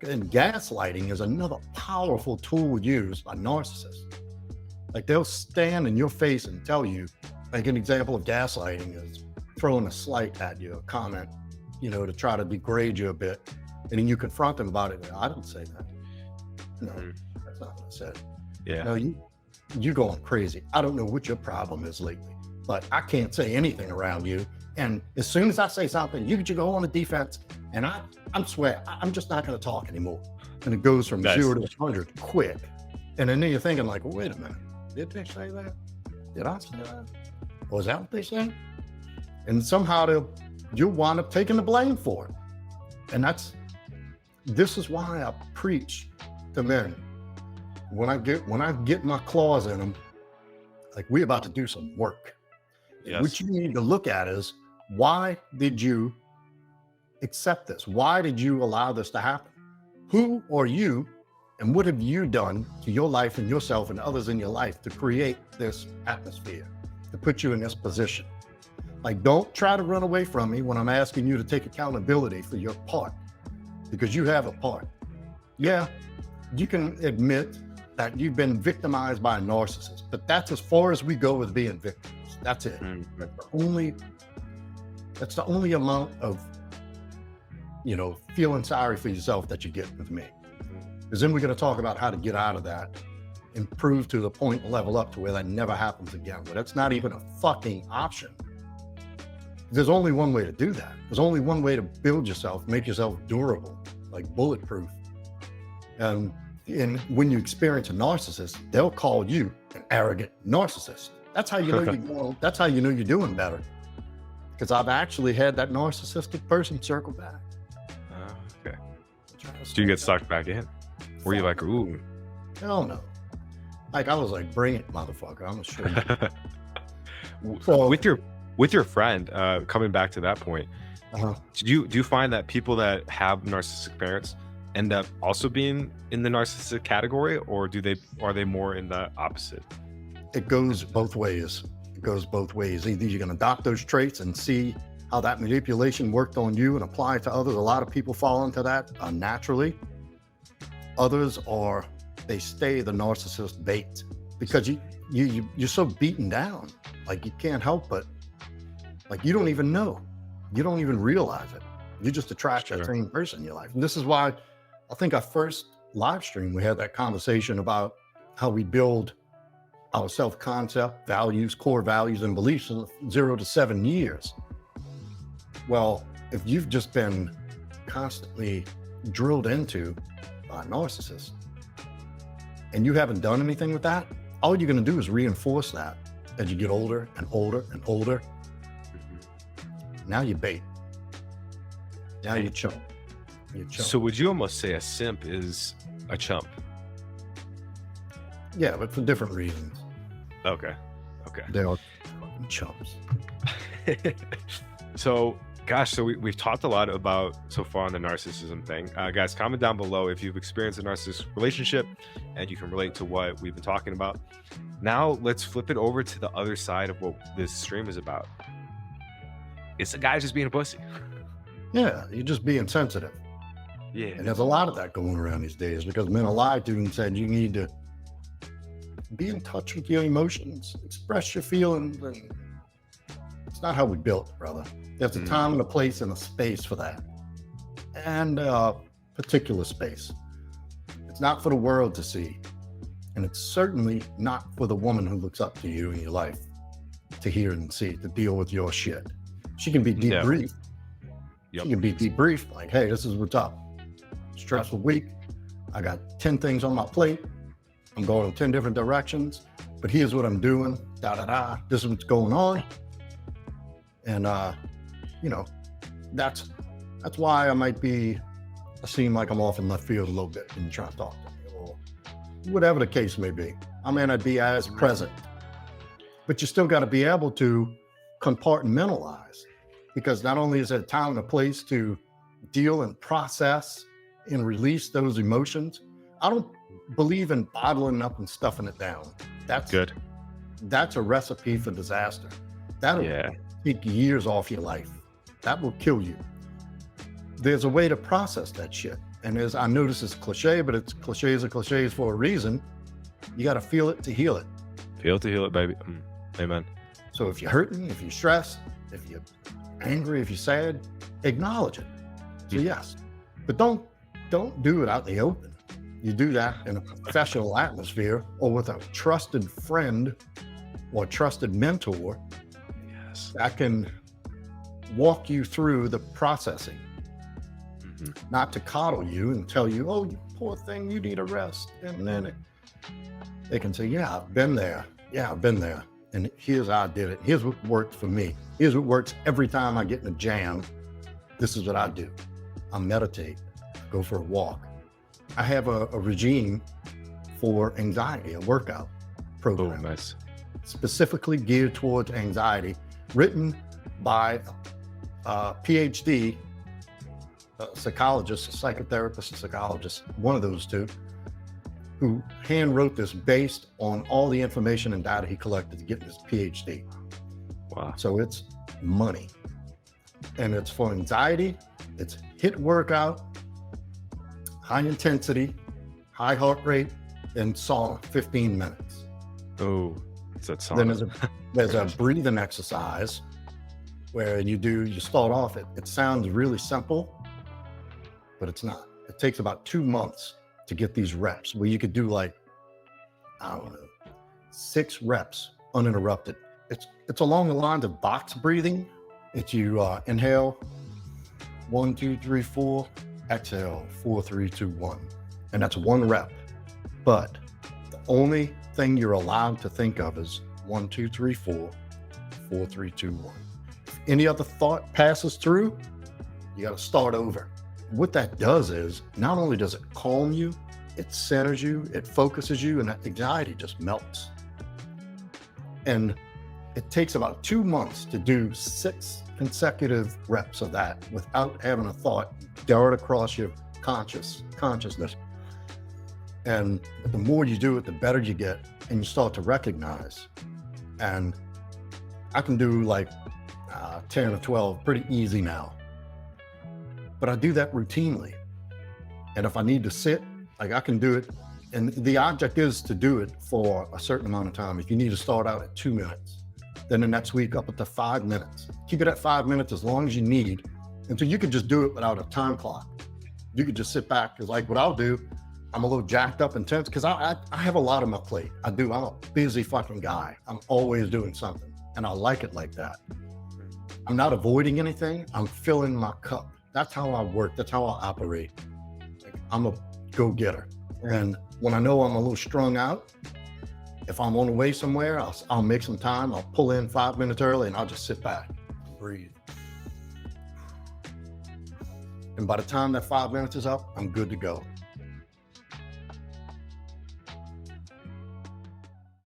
And gaslighting is another powerful tool used by narcissists. Like they'll stand in your face and tell you, like an example of gaslighting is throwing a slight at you, a comment, to try to degrade you a bit. And then you confront them about it. I didn't say that. No, that's not what I said. Yeah. No, you're going crazy. I don't know what your problem is lately, but I can't say anything around you. And as soon as I say something, you go on the defense, and I'm swear, I'm just not going to talk anymore. And it goes from 0 to 100 quick. And then you're thinking like, well, wait a minute, did they say that? Did I say that? Was that what they said? And somehow you'll wind up taking the blame for it. And this is why I preach to men. When I get my claws in them, like we're about to do some work. Yes. What you need to look at is, why did you accept this? Why did you allow this to happen? Who are you, and what have you done to your life and yourself and others in your life to create this atmosphere, to put you in this position? Like, don't try to run away from me when I'm asking you to take accountability for your part, because you have a part. Yeah, you can admit that you've been victimized by a narcissist, but that's as far as we go with being victims. That's it. That's the only amount of, feeling sorry for yourself that you get with me. Because then we're going to talk about how to get out of that, improve to the point, level up to where that never happens again. But that's not even a fucking option. There's only one way to do that. There's only one way to build yourself, make yourself durable, like bulletproof. And when you experience a narcissist, they'll call you an arrogant narcissist. That's how you know that's how you know you're doing better. Because I've actually had that narcissistic person circle back. Okay. So you get sucked back in? Were you like, ooh? Hell no. Like, I was like, bring it, motherfucker. I'm gonna show you. So, with your friend, coming back to that point, do you find that people that have narcissistic parents end up also being in the narcissistic category, or are they more in the opposite? It goes both ways. Either you can adopt those traits and see how that manipulation worked on you and apply it to others. A lot of people fall into that naturally. Others they stay the narcissist bait because you're so beaten down. Like, you can't help but, like, you don't even know. You don't even realize it. You just attract that same person in your life. And this is why I think our first live stream, we had that conversation about how we build our self-concept, values, core values, and beliefs in 0 to 7 years. Well, if you've just been constantly drilled into by a narcissist and you haven't done anything with that, all you're going to do is reinforce that as you get older and older and older. Now you bait. Now you chump. So would you almost say a simp is a chump? Yeah, but for different reasons. Okay. They are chumps. So, gosh, so we've talked a lot about so far on the narcissism thing. Guys, comment down below if you've experienced a narcissist relationship and you can relate to what we've been talking about. Now, let's flip it over to the other side of what this stream is about. It's a guy just being a pussy. Yeah, you're just being sensitive. Yeah. And there's a lot of that going around these days because men are lied to and said you need to be in touch with your emotions, express your feelings. And it's not how we built it, brother. There's a time and a place and a space for that. And a particular space. It's not for the world to see. And it's certainly not for the woman who looks up to you in your life to hear and see, to deal with your shit. She can be debriefed. She can be debriefed like, hey, this is what's up. Stressful week. I got 10 things on my plate. I'm going in 10 different directions, but here's what I'm doing. This is what's going on. And, that's why I seem like I'm off in left field a little bit when you're trying to talk to me, or whatever the case may be. I may not be as present, but you still got to be able to compartmentalize, because not only is there a time and a place to deal and process and release those emotions. I don't believe in bottling up and stuffing it down. That's good. That's a recipe for disaster. That'll take years off your life. That will kill you. There's a way to process that shit. And as I know this is cliche, but it's cliches are cliches for a reason. You got to feel it to heal it. Feel to heal it, baby. Amen. So if you're hurting, if you're stressed, if you're angry, if you're sad, acknowledge it. So yes, but don't do it out in the open. You do that in a professional atmosphere or with a trusted friend or trusted mentor Yes. that can walk you through the processing, not to coddle you and tell you, oh, you poor thing, you need a rest. And then they can say, yeah, I've been there. Yeah, I've been there. And here's how I did it. Here's what worked for me. Here's what works every time I get in a jam. This is what I do. I meditate, go for a walk. I have a regime for anxiety, a workout program. Oh, nice. Specifically geared towards anxiety, written by a PhD, a psychologist, a psychotherapist, a psychologist, one of those two, who hand wrote this based on all the information and data he collected to get his PhD. Wow. So it's money. And it's for anxiety, it's HIIT workout, high intensity, high heart rate, and sauna, 15 minutes. Oh, it's that song. Then there's a breathing exercise where you start off, it sounds really simple, but it's not. It takes about 2 months to get these reps where you could do like, I don't know, 6 reps uninterrupted. It's along the lines of box breathing. It's you inhale, 1, 2, 3, 4, exhale, 4, 3, 2, 1. And that's 1 rep. But the only thing you're allowed to think of is 1, 2, 3, 4, 4, 3, 2, 1. If any other thought passes through, you got to start over. What that does is not only does it calm you, it centers you, it focuses you, and that anxiety just melts. And it takes about 2 months to do 6 consecutive reps of that without having a thought dart across your consciousness. And the more you do it, the better you get, and you start to recognize. And I can do like 10 or 12 pretty easy now. But I do that routinely. And if I need to sit, like I can do it. And the object is to do it for a certain amount of time. If you need to start out at 2 minutes, then the next week up to 5 minutes. Keep it at 5 minutes as long as you need until you can just do it without a time clock. You could just sit back, because like what I'll do, I'm a little jacked up and tense because I have a lot on my plate. I'm a busy fucking guy. I'm always doing something, and I like it like that. I'm not avoiding anything. I'm filling my cup. That's how I work. That's how I operate. Like, I'm a go-getter. And when I know I'm a little strung out, if I'm on the way somewhere, I'll make some time. I'll pull in 5 minutes early and I'll just sit back, breathe. And by the time that 5 minutes is up, I'm good to go.